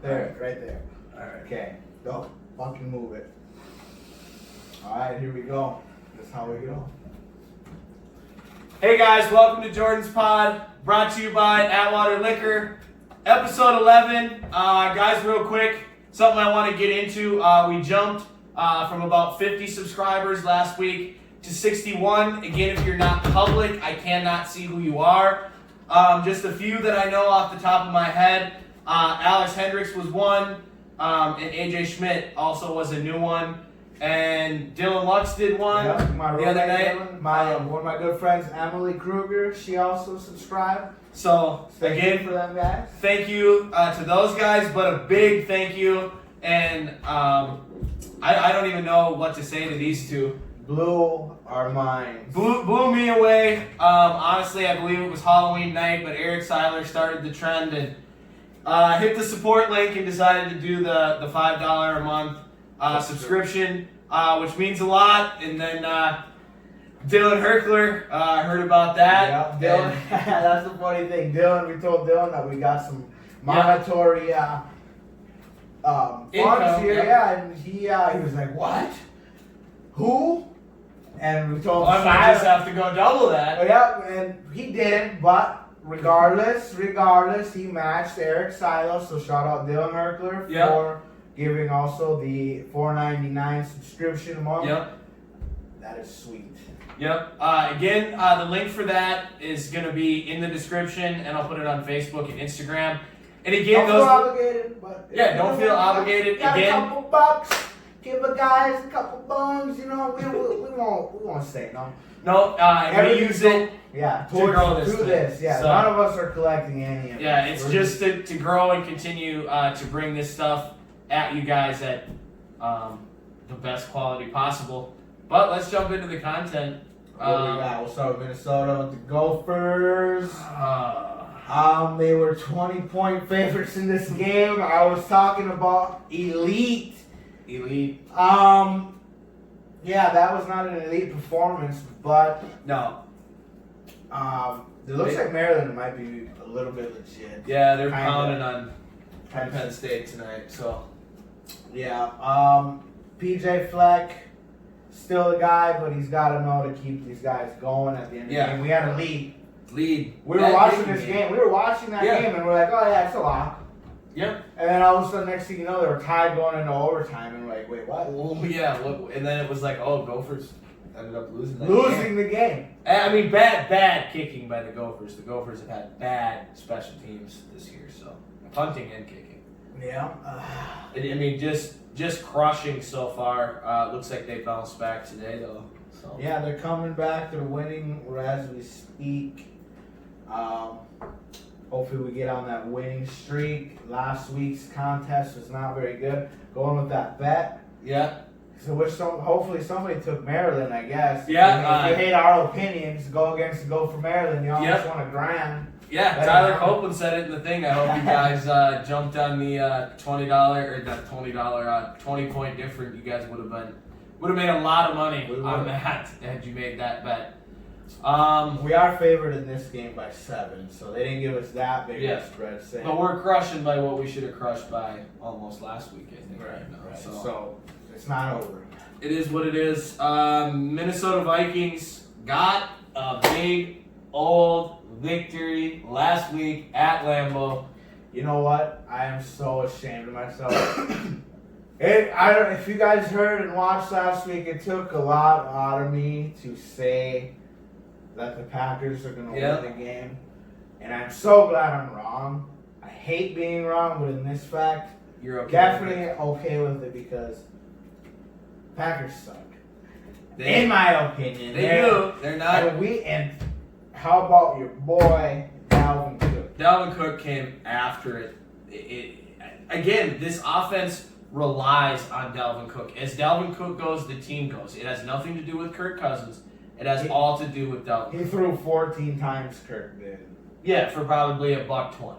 There, right there. Alright. Okay, don't fucking move it. Alright, here we go. That's how we go. Hey guys, welcome to Jordan's Pod, brought to you by Atwater Liquor, episode 11. Guys, real quick, something I want to get into. We jumped from about 50 subscribers last week to 61. Again, if you're not public, I cannot see who you are. Just a few that I know off the top of my head. Alex Hendricks was one, and AJ Schmidt also was a new one. And Dylan Lux did one Yeah, the other night. Dylan, one of my good friends, Emily Kruger, she also subscribed. So, Thank again, you for them guys. thank you to those guys, but a big thank you. And I don't even know what to say to these two. Blew our minds. Blew me away. Honestly, I believe it was Halloween night, but Erik Cihlar started the trend and hit the support link and decided to do the $5 a month subscription, which means a lot. And then Dylan Horcheler heard about that. Yeah, Dylan. That's the funny thing. Dylan, we told Dylan that we got some monetary funds here. Yep. Yeah, and he was like, "What? Who?" And we told him, I might just have to go double that. Yeah, and he didn't, but regardless, he matched Erik Cihlar, so shout out Dylan Horcheler Yep. for giving also the $4.99 subscription a month. Yep. That is sweet. Yep. Again, the link for that is going to be in the description, and I'll put it on Facebook and Instagram. And again, Don't feel obligated, but don't feel obligated. Got Again, a couple bucks. Give the guys a couple buns, you know. We won't say no. no, we use it. Yeah, to grow this through thing. this. Yeah, So- none of us are collecting any of Yeah, this. it's We're just to grow and continue to bring this stuff at you guys at the best quality possible. But let's jump into the content. What do we got? We'll start with Minnesota with the Gophers. Uh, They were 20-point favorites in this game. I was talking about elite. Yeah, that was not an elite performance, but no. it looks like Maryland might be a little bit legit. Yeah, they're Kinda. pounding on Penn State tonight. So Yeah. PJ Fleck, still a guy, but he's got to know to keep these guys going at the end of the game. We had a lead. lead. We were watching this game. We were watching that game, and we're like, oh, yeah, it's a lock. Yep. And then all of a sudden, next thing you know, they were tied going into overtime, and we're like, wait, what? Well, yeah. And then it was like, oh, Gophers ended up losing that Losing game. the game. I mean, bad kicking by the Gophers. The Gophers have had bad special teams this year, so punting and kicking. Yeah. I mean, just crushing so far. Looks like they bounced back today, though. So Yeah, they're coming back. They're winning as we speak. Hopefully we get on that winning streak. Last week's contest was not very good. Going with that bet. yeah, So hopefully somebody took Maryland, I guess. Yeah, If you hate our opinions, go for Maryland. You almost Yep. want $1,000. yeah. Better Tyler not. Copeland said it in the thing. I hope you guys jumped on the $20 or that $20 20-point difference. You guys would have made a lot of money on that had you made that bet. We are favored in this game by 7, so they didn't give us that big of a spread. But we're crushing by what we should have crushed by almost last week, I think. Right. now. So it's not over. It is what it is. Minnesota Vikings got a big old victory last week at Lambeau. You know what? I am so ashamed of myself. If you guys heard and watched last week, it took a lot out of me to say that the Packers are going to win the game. And I'm so glad I'm wrong. I hate being wrong, but in this fact, You're okay. definitely okay with it because Packers suck. They- in my opinion. They do. They're not. And how about your boy, Dalvin Cook? Dalvin Cook came after it. Again, this offense relies on Dalvin Cook. As Dalvin Cook goes, the team goes. It has nothing to do with Kirk Cousins. It has all to do with Dalvin. He threw 14 times Kirk did. Yeah, for probably $120.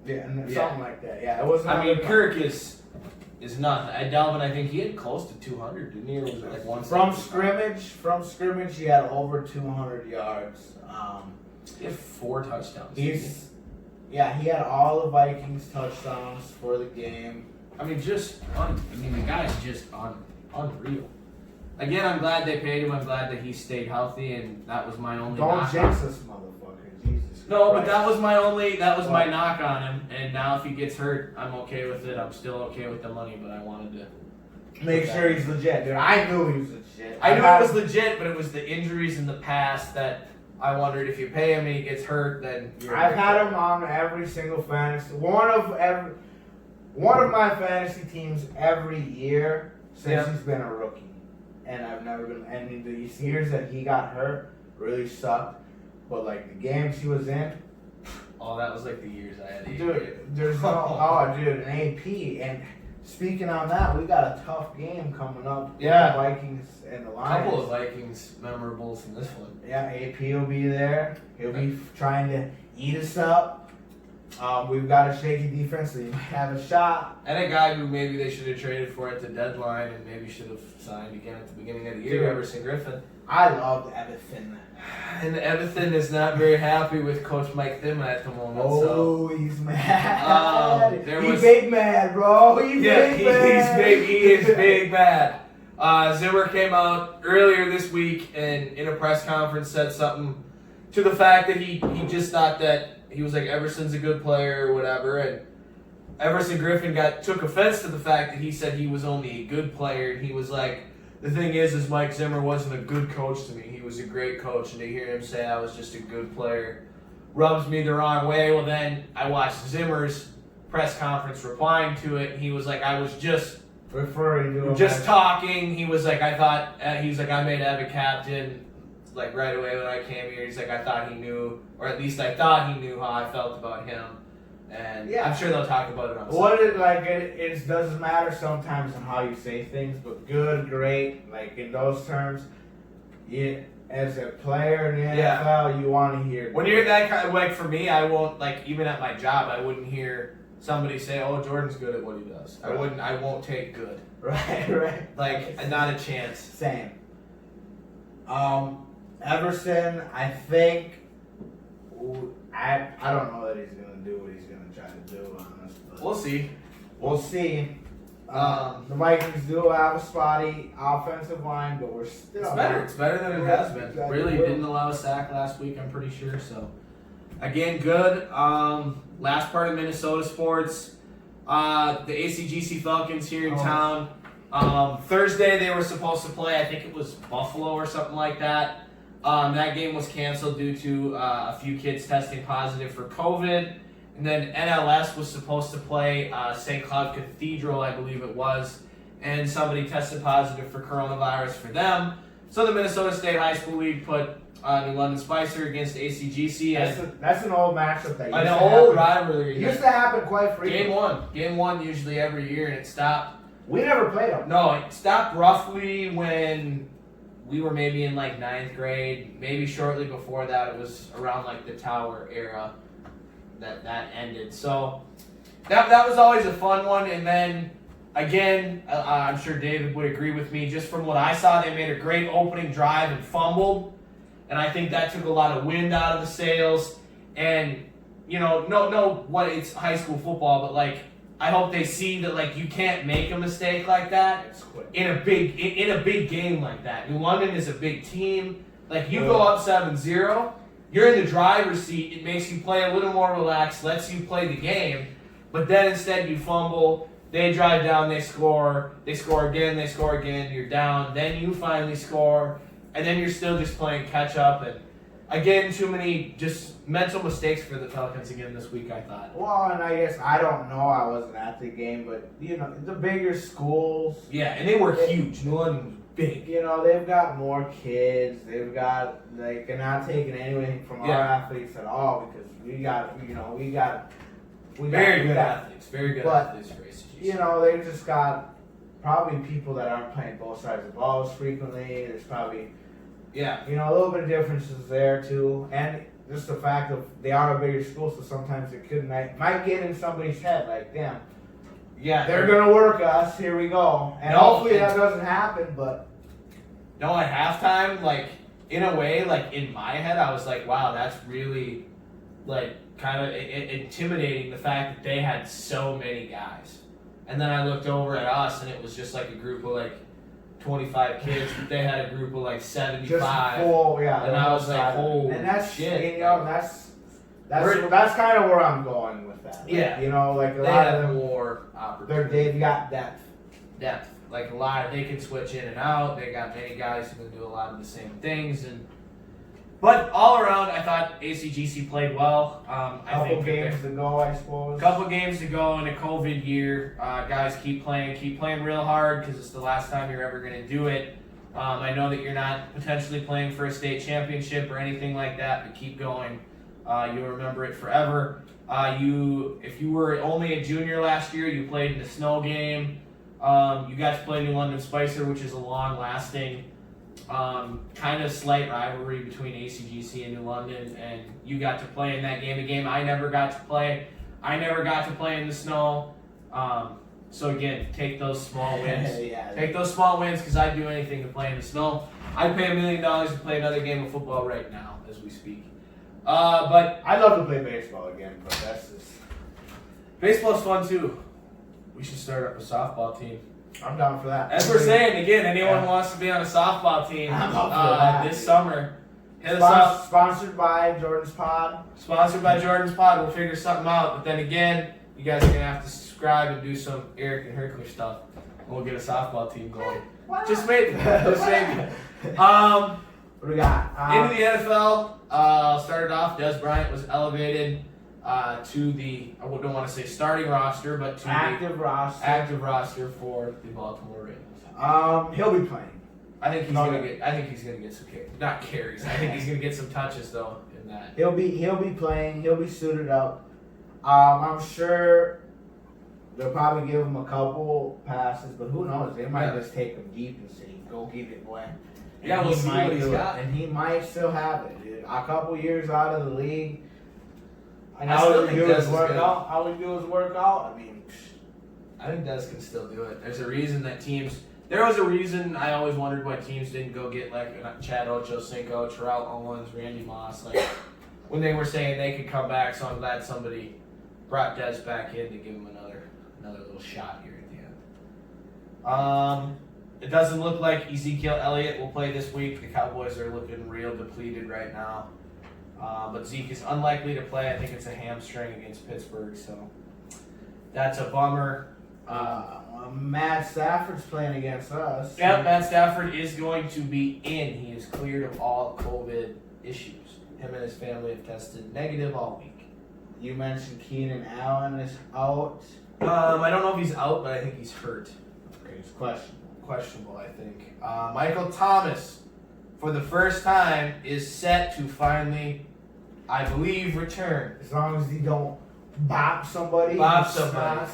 Yeah, and something like that. Yeah, it wasn't. I mean, Kirk is nothing. Dalvin, I think he had close to 200, didn't he? Or was it like 170? From scrimmage, he had over 200 yards. He had 4 touchdowns. Yeah, he had all the Vikings touchdowns for the game. I mean, the guy's just unreal. Again, I'm glad they paid him. I'm glad that he stayed healthy, and that was my only. Don't jinx this motherfucker, Jesus. No, Christ. but that was my knock on him. And now if he gets hurt, I'm okay with it. I'm still okay with the money, but I wanted to make sure he's legit, dude. I knew he was legit. I knew it was legit, but it was the injuries in the past that I wondered if you pay him and he gets hurt, then I've had him on every single fantasy. One of my fantasy teams every year since he's been a rookie. And I've never been. I mean, the years that he got hurt really sucked. But like the games he was in. Oh, that was like the years I had. Dude, there's an AP. And speaking on that, we got a tough game coming up. Yeah. The Vikings and the Lions. A couple of Vikings memorables in this one. Yeah, AP will be there. He'll be trying to eat us up. We've got a shaky defense, so you might have a shot. And a guy who maybe they should have traded for at the deadline and maybe should have signed again at the beginning of the year, Everson Griffin. I love Everson. And Everson is not very happy with Coach Mike Thimma at the moment. Oh, so. He's mad. He's big mad, bro. He's big mad. He is big mad. Zimmer came out earlier this week and in a press conference said something to the fact that he just thought that he was like, Everson's a good player or whatever, and Everson Griffin took offense to the fact that he said he was only a good player, and he was like, the thing is Mike Zimmer wasn't a good coach to me. He was a great coach, and to hear him say I was just a good player rubs me the wrong way. Well, then I watched Zimmer's press conference replying to it, and he was like, I was just talking. He was like, I made Evan captain like right away when I came here. He's like, I thought he knew, or at least I thought he knew how I felt about him. And yeah. I'm sure they'll talk about it on Sunday. It doesn't matter sometimes on how you say things, but good, great, like in those terms, as a player in the NFL, you want to hear. When you're that kind of, like for me, I won't, like even at my job, I wouldn't hear somebody say, oh, Jordan's good at what he does. Right. I won't take good. Right. Like, not a chance. Same. Everson, I think, I don't know that he's going to do what he's going to try to do, honestly. We'll see. The Vikings do have a spotty offensive line, but we're still... It's better. It's better than it has been. Exactly. Really didn't allow a sack last week, I'm pretty sure. So, again, good. Last part of Minnesota sports. The ACGC Falcons here in town. Thursday they were supposed to play, I think it was Buffalo or something like that. That game was canceled due to a few kids testing positive for COVID. And then NLS was supposed to play St. Cloud Cathedral, I believe it was. And somebody tested positive for coronavirus for them. So the Minnesota State High School League put New London Spicer against ACGC. That's an old matchup that an old rivalry. It used to happen quite frequently. Game one usually every year, and it stopped. We never played them. No, it stopped roughly when we were maybe in like 9th grade. Maybe shortly before that, it was around like the Tower era that ended. So that was always a fun one. And then again, I'm sure David would agree with me. Just from what I saw, they made a great opening drive and fumbled, and I think that took a lot of wind out of the sails. And it's high school football, but like, I hope they see that like you can't make a mistake like that in a big game like that. New London is a big team. Like you go up 7-0, you're in the driver's seat. It makes you play a little more relaxed, lets you play the game. But then instead you fumble, they drive down, they score again, you're down, then you finally score, and then you're still just playing catch up. And again, too many just mental mistakes for the Falcons again this week, I thought. Well, and I guess, I don't know, I wasn't at the game, but, the bigger schools. Yeah, and they were huge. New London was big. They've got more kids. They've got, like, they're not taking anything from our athletes at all, because we got very good athletes for ACGC. They've just got probably people that aren't playing both sides of the balls frequently. There's probably... Yeah. A little bit of differences there, too. And just the fact that they are a bigger school, so sometimes it might get in somebody's head, like, damn. Yeah. They're going to work us. Here we go. And hopefully that doesn't happen, but... No, at halftime, like, in a way, like, in my head, I was like, wow, that's really, like, kind of intimidating the fact that they had so many guys. And then I looked over at us, and it was just like a group of like 25 kids, but they had a group of like 75. Just full, yeah. And I was like, holy and that's, shit. You know, that's kind of where I'm going with that. Like, Yeah. You know, like a They lot have of them, more opportunity. they've got depth. Depth. Like a lot, they can switch in and out. They got many guys who can do a lot of the same things. But all around, I thought ACGC played well. Couple games to go, I suppose. Couple games to go in a COVID year. Guys, keep playing real hard because it's the last time you're ever going to do it. I know that you're not potentially playing for a state championship or anything like that, but keep going. You'll remember it forever. If you were only a junior last year, you played in the snow game. You got to play New London Spicer, which is a long-lasting kind of slight rivalry between ACGC and New London, and you got to play in that game. A game I never got to play. I never got to play in the snow. So again, take those small wins. Yeah. Take those small wins because I'd do anything to play in the snow. I'd pay $1 million to play another game of football right now as we speak. But I'd love to play baseball again, but that's just... baseball's fun too. We should start up a softball team. I'm down for that. As we're saying, again, anyone who wants to be on a softball team I'm up for that. this summer, hit us up. Sponsored by Jordan's Pod. Sponsored by Jordan's Pod. We'll figure something out. But then again, you guys are going to have to subscribe and do some Erik and Horcheler stuff. And we'll get a softball team going. Just maybe. Just maybe. What do we got? Into the NFL, started off, Des Bryant was elevated to the, I don't want to say starting roster, but to active roster. active roster for the Baltimore Ravens. He'll be playing. I think he's gonna get some carries, not carries. I think he's gonna get some touches though in that. He'll be playing. He'll be suited up. I'm sure they'll probably give him a couple passes, but who knows? They might just take him deep and say, "Go get it, boy." Yeah, we'll see what he's got. And he might still have it. A couple years out of the league. And I how still would he think do Des his is workout? How would he do his workout? I mean, I think Des can still do it. There's a reason that teams. There was a reason I always wondered why teams didn't go get like Chad Ochocinco, Terrell Owens, Randy Moss, like when they were saying they could come back. So I'm glad somebody brought Des back in to give him another little shot here at the end. It doesn't look like Ezekiel Elliott will play this week. The Cowboys are looking real depleted right now. But Zeke is unlikely to play. I think it's a hamstring against Pittsburgh, so that's a bummer. Matt Stafford's playing against us. Yep, Matt Stafford is going to be in. He is cleared of all COVID issues. Him and his family have tested negative all week. You mentioned Keenan Allen is out. I don't know if he's out, but I think he's hurt. Okay, it's questionable. Questionable, I think. Michael Thomas, for the first time, is set to finally, I believe, return. As long as he don't bop somebody. Bop somebody.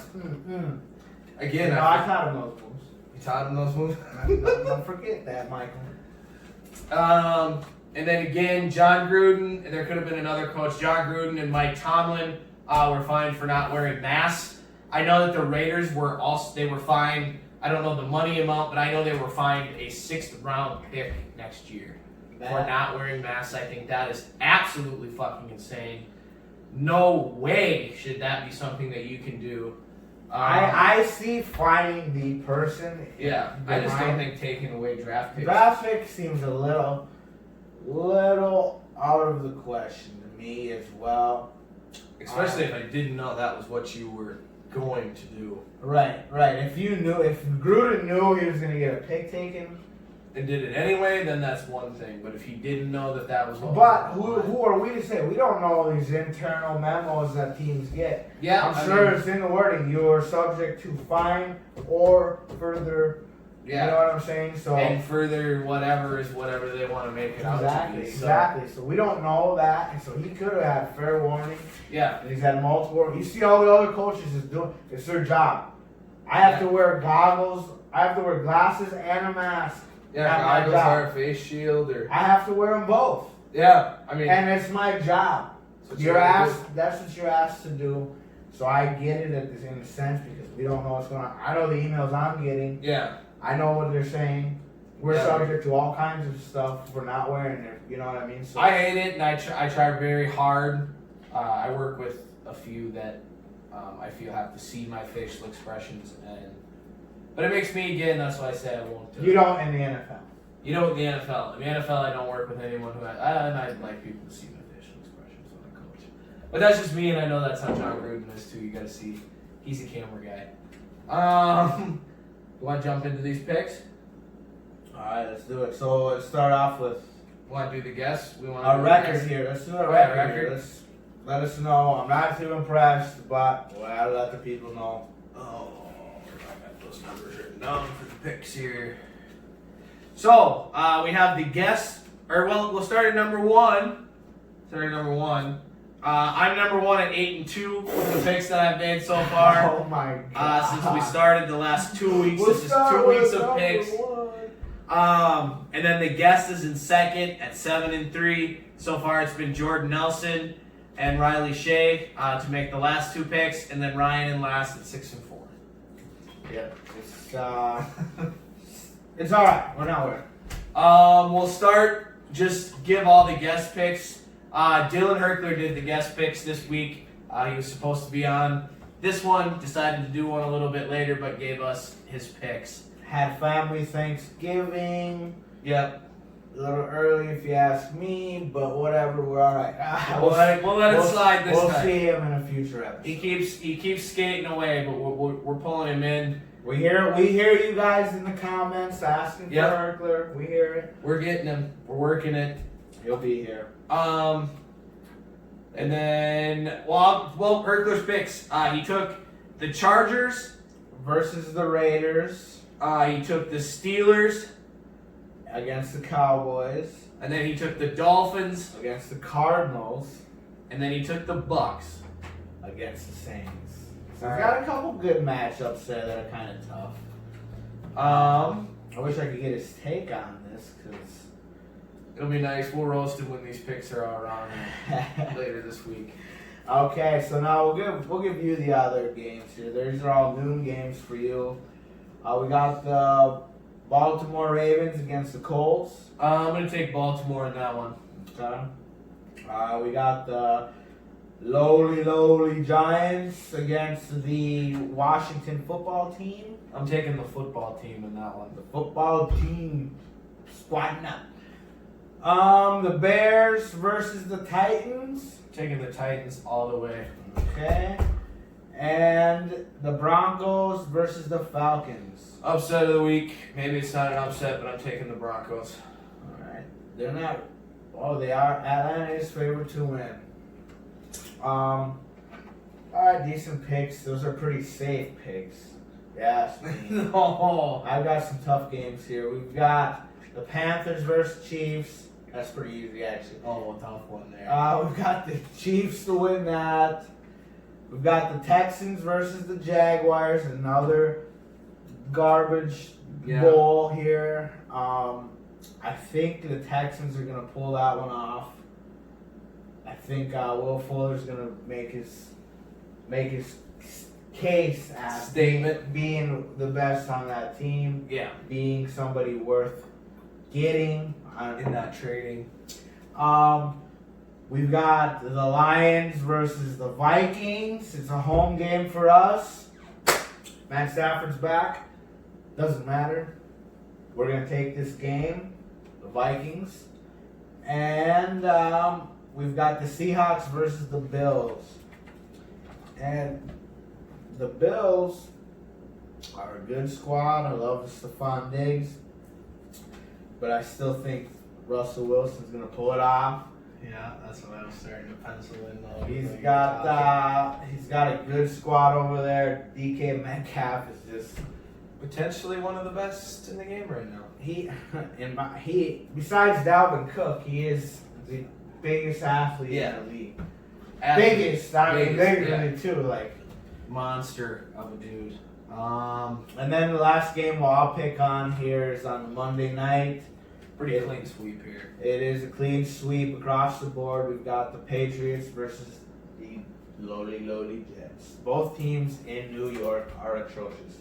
Again, I taught him those moves. You taught him those moves? Don't forget that, Michael. And then again, John Gruden. There could have been another coach. John Gruden and Mike Tomlin were fined for not wearing masks. I know that the Raiders were fined. I don't know the money amount, but I know they were fined a 6th round pick next year for not wearing masks. I think that is absolutely fucking insane. No way should that be something that you can do. I see finding the person. Yeah, I just don't think taking away draft picks. Draft pick seems a little out of the question to me as well. Especially if I didn't know that was what you were going to do. Right. If Gruden knew he was going to get a pick taken and did it anyway, then that's one thing. But if he didn't know that was what But who are we to say? We don't know these internal memos that teams get. Yeah, I'm sure it's in the wording. You are subject to fine or further. Yeah. You know what I'm saying? So and further whatever is whatever they want to make it out to be. Exactly. So we don't know that, and so he could have had fair warning. Yeah. And he's had multiple. You see, all the other coaches is doing. It's their job. I have to wear goggles. I have to wear glasses and a mask. Yeah, goggles or a face shield, or I have to wear them both. Yeah, I mean, and it's my job. You're asked. That's what you're asked to do. So I get it in a sense because we don't know what's going on. I know the emails I'm getting. Yeah. I know what they're saying. We're subject to all kinds of stuff for not wearing it. You know what I mean? So I hate it, and I try very hard I work with a few that I feel have to see my facial expressions, but it makes me, again, that's why I say I won't do it. You don't in the NFL. You know, in the NFL. In the NFL, I don't work with anyone who and I'd like people to see my facial expressions when I coach. But that's just me, and I know that's how John Gruden is too. You got to see, he's a camera guy. You want to jump into these picks? All right, let's do it. So let's start off with Want to do the guess? We want a to record here. Let's do a record here. Let's let us know. I'm not too impressed, but I'll let the people know. Oh, I got those numbers written down for the picks here. So, we have the guess, we'll start at number one. I'm number 1 at 8-2 with the picks that I've made so far. Oh my god! Since we started the last 2 weeks, this is 2 weeks of picks. And then the guest is in second at 7-3. So far, it's been Jordan Nelson and Riley Shea to make the last 2 picks, and then Ryan in last at 6-4. Yep, it's all right. We're not worried. We'll start. Just give all the guest picks. Dylan Horcheler did the guest picks this week. He was supposed to be on this one. Decided to do one a little bit later, but gave us his picks. Had family Thanksgiving. Yep. A little early, if you ask me, but whatever. We're all right. We'll let it slide this time. We'll see him in a future episode. He keeps skating away, but we're pulling him in. We hear you guys in the comments asking for Horcheler. We hear it. We're getting him. We're working it. He'll be here. And then Horcheler's picks. He took the Chargers versus the Raiders. He took the Steelers against the Cowboys. And then he took the Dolphins against the Cardinals. And then he took the Bucks against the Saints. So he's got a couple good matchups there that are kind of tough. I wish I could get his take on this because it'll be nice. We'll roast him when these picks are all around later this week. Okay, so now we'll give you the other games here. These are all noon games for you. We got the Baltimore Ravens against the Colts. I'm gonna take Baltimore in that one. Okay. We got the lowly Giants against the Washington football team. I'm taking the football team in that one. The football team squatting up. The Bears versus the Titans. Taking the Titans all the way. Okay. And the Broncos versus the Falcons. Upset of the week. Maybe it's not an upset, but I'm taking the Broncos. All right. They're not. Oh, they are. Atlanta is favored to win. All right, decent picks. Those are pretty safe picks. Yes. No. I've got some tough games here. We've got the Panthers versus Chiefs. That's pretty easy, actually. Oh, a tough one there. We've got the Chiefs to win that. We've got the Texans versus the Jaguars. Another garbage bowl here. I think the Texans are going to pull that one off. I think Will Fuller's going to make his case as statement being the best on that team. Yeah. Being somebody worth getting. In that trading. We've got the Lions versus the Vikings. It's a home game for us. Matt Stafford's back. Doesn't matter. We're going to take this game. The Vikings. And we've got the Seahawks versus the Bills. And the Bills are a good squad. I love Stephon Diggs. But I still think Russell Wilson's going to pull it off. Yeah, that's what I was starting to pencil in though. He's got a good squad over there. DK Metcalf is just potentially one of the best in the game right now. He besides Dalvin Cook, he is the biggest athlete in the league. Biggest, bigger than me too, like monster of a dude. And then the last game I'll pick on here is on Monday night. Pretty clean sweep here. It is a clean sweep across the board. We've got the Patriots versus the lowly Jets. Both teams in New York are atrocious.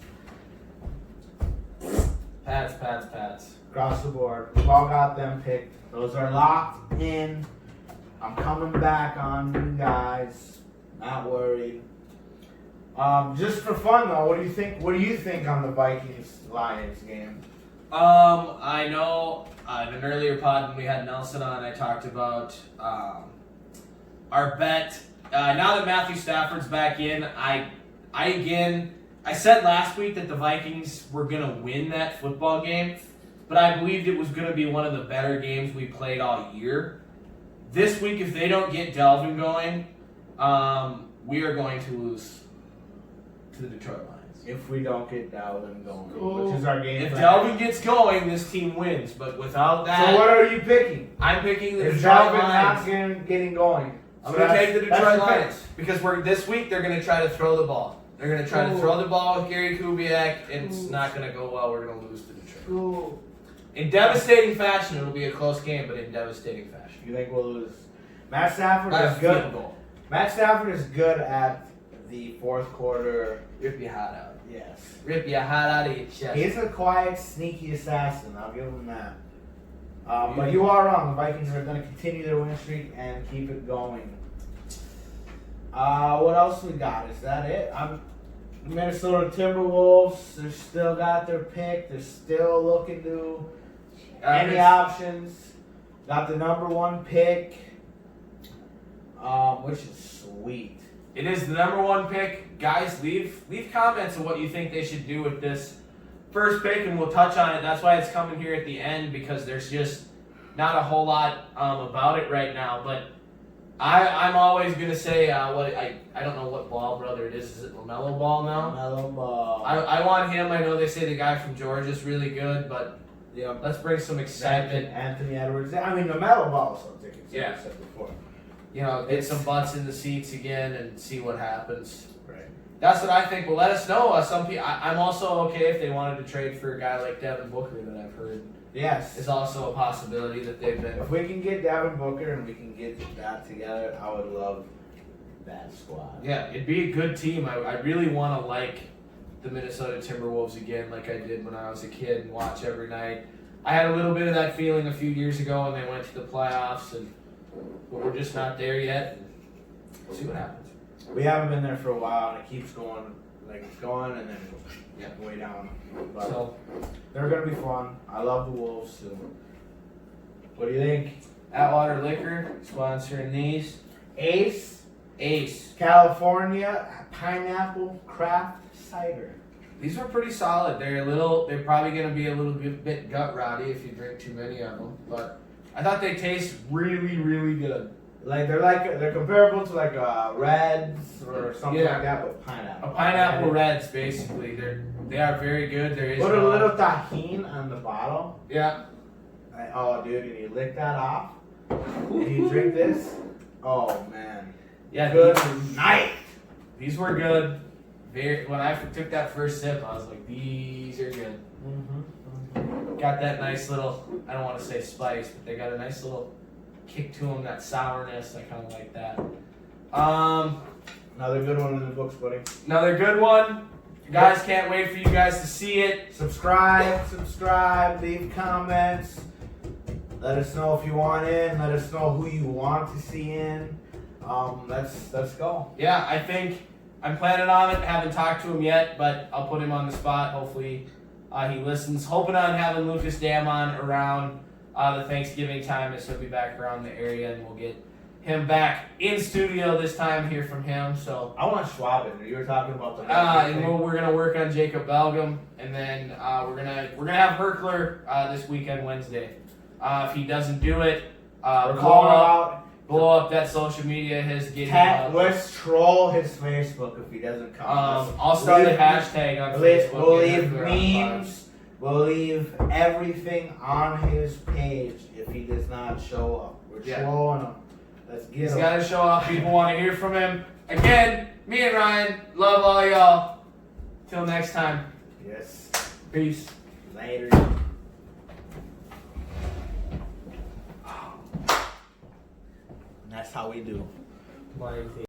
Pats. Across the board. We've all got them picked. Those are locked in. I'm coming back on you guys. Not worried. Just for fun though, what do you think? What do you think on the Vikings-Lions game? I know in an earlier pod when we had Nelson on, I talked about our bet. Now that Matthew Stafford's back in, I said last week that the Vikings were gonna win that football game, but I believed it was gonna be one of the better games we played all year. This week, if they don't get Delvin going, we are going to lose to the Detroit Lions. If we don't get Delvin going, which is our game. If Delvin gets going, this team wins. But without that, so what are you picking? I'm picking the If Detroit Delvin Lions. not getting going, I'm going to take the Detroit Lions because this week they're going to try to throw the ball. They're going to try to throw the ball with Gary Kubiak, and it's not going to go well. We're going to lose to Detroit. In devastating fashion, it'll be a close game, but in devastating fashion. You think we'll lose? Matt Stafford By a is good. field goal. Matt Stafford is good at the fourth quarter. Rip your heart out. Yes. Rip your heart out of your chest. He's a quiet, sneaky assassin. I'll give him that. But you are wrong. The Vikings are going to continue their win streak and keep it going. What else we got? Is that it? Minnesota Timberwolves. They still got their pick. They're still looking to any options. Got the number 1 pick, which is sweet. It is the number 1 pick. Guys, leave comments on what you think they should do with this first pick, and we'll touch on it. That's why it's coming here at the end, because there's just not a whole lot about it right now. But I'm always going to say I don't know what ball, brother, it is. Is it LaMelo Ball now? LaMelo Ball. I want him. I know they say the guy from Georgia's really good, but Yeah, let's bring some excitement. Anthony Edwards. I mean, the metal ball is something. Yeah. I said before. You know, get some butts in the seats again and see what happens. Right. That's what I think. But let us know. Some people. I'm also okay if they wanted to trade for a guy like Devin Booker that I've heard Yes. is also a possibility that they've been. If we can get Devin Booker and we can get that together, I would love that squad. Yeah, it'd be a good team. I really want to like the Minnesota Timberwolves again, like I did when I was a kid and watch every night. I had a little bit of that feeling a few years ago when they went to the playoffs, but we're just not there yet. We'll see what happens. We haven't been there for a while, and it keeps going, like it's going, and then way down. But So they're gonna be fun. I love the Wolves too. What do you think? Atwater Liquor sponsoring these. Ace, California pineapple craft cider. These were pretty solid. They're probably going to be a little bit gut rotty if you drink too many of them, but I thought they taste really, really good. They're comparable to like Reds or something like that, but pineapple. A pineapple Reds, basically. They are very good. There is put a little tahini on the bottle. Yeah. Oh, dude, and you lick that off, and you drink this. Oh man. Yeah. Good night. These were good. When I took that first sip, I was like, these are good. Got that nice little, I don't want to say spice, but they got a nice little kick to them, that sourness. I kind of like that. Another good one in the books, buddy. Another good one. Guys, can't wait for you guys to see it. Subscribe, leave comments. Let us know if you want in. Let us know who you want to see in. Let's go. Yeah, I think I'm planning on it. Haven't talked to him yet, but I'll put him on the spot. Hopefully he listens. Hoping on having Lucas Dam on around the Thanksgiving time, as he'll be back around the area, and we'll get him back in studio this time. Hear from him. So I want Schwab in there. You were talking about the. and we're gonna work on Jacob Belgum, and then we're gonna have Horcheler this weekend Wednesday. If he doesn't do it, blow up that social media. Let's troll his Facebook if he doesn't come. I'll start a hashtag on Facebook. We'll leave memes. We'll leave everything on his page if he does not show up. We're trolling him. Let's get him. He's got to show up. People want to hear from him. Again, me and Ryan love all y'all. Till next time. Yes. Peace. Later. And that's how we do.